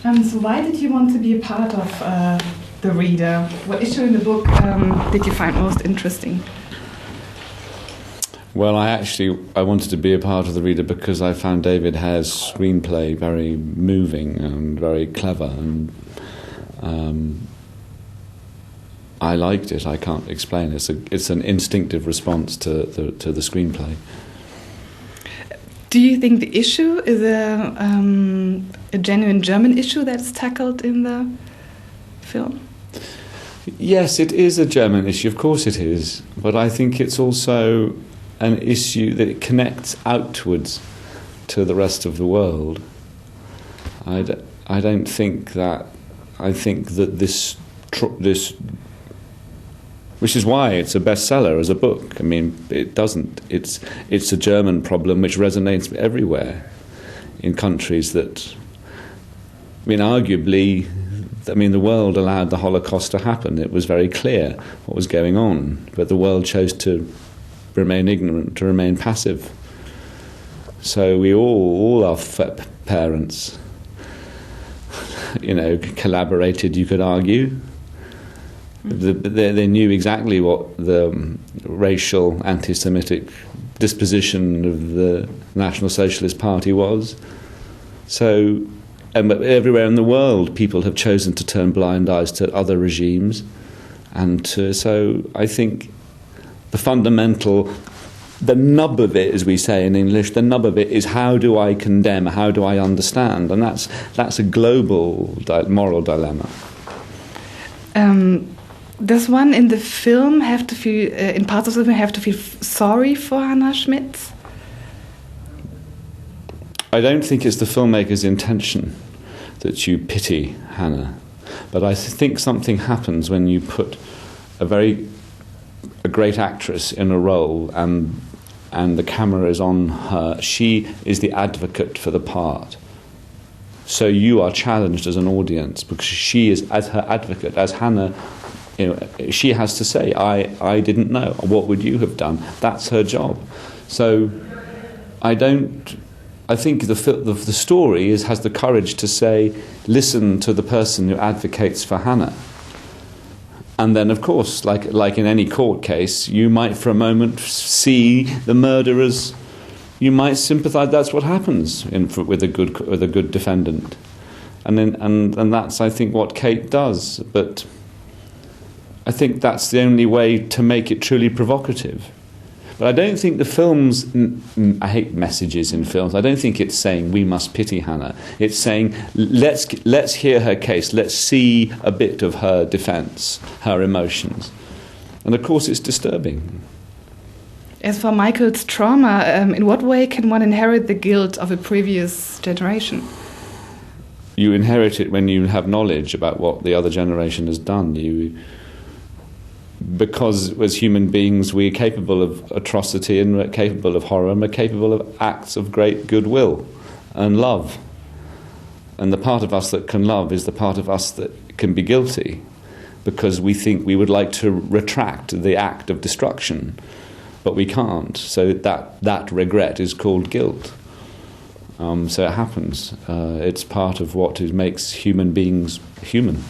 So why did you want to be a part of The Reader? What issue in the book did you find most interesting? Well, I wanted to be a part of The Reader because I found David Hare's screenplay very moving and very clever, and I liked it. I can't explain. It's an instinctive response to the screenplay. Do you think the issue is a genuine German issue that's tackled in the film? Yes, it is a German issue. Of course it is. But I think it's also an issue that connects outwards to the rest of the world. I don't think that. I think that this, which is why it's a bestseller as a book. I mean, it doesn't. It's a German problem which resonates everywhere in countries that. I mean, arguably, the world allowed the Holocaust to happen. It was very clear what was going on, but the world chose to remain ignorant, to remain passive. So we all our parents, collaborated, you could argue. They knew exactly what the racial anti-Semitic disposition of the National Socialist Party was. So, but everywhere in the world, people have chosen to turn blind eyes to other regimes, so I think the nub of it, as we say in English, the nub of it is how do I condemn, how do I understand, and that's a global moral dilemma. Does one in the film have to feel, in parts of the film, have to feel sorry for Hannah Schmitz? I don't think it's the filmmaker's intention that you pity Hannah, but I think something happens when you put a great actress in a role and the camera is on her. She is the advocate for the part. So you are challenged as an audience because she is, as her advocate, as Hannah, she has to say, I didn't know. What would you have done? That's her job. So I think the story has the courage to say, listen to the person who advocates for Hannah. And then, of course, like in any court case, you might for a moment see the murderers. You might sympathise. That's what happens with a good defendant, and that's, I think, what Kate does. But I think that's the only way to make it truly provocative. But I don't think the films. I hate messages in films. I don't think it's saying we must pity Hannah. It's saying let's hear her case. Let's see a bit of her defence, her emotions, and of course it's disturbing. As for Michael's trauma, in what way can one inherit the guilt of a previous generation? You inherit it when you have knowledge about what the other generation has done. Because as human beings we're capable of atrocity and we're capable of horror and we're capable of acts of great goodwill and love. And the part of us that can love is the part of us that can be guilty because we think we would like to retract the act of destruction, but we can't. So that regret is called guilt. So it happens. It's part of what makes human beings human.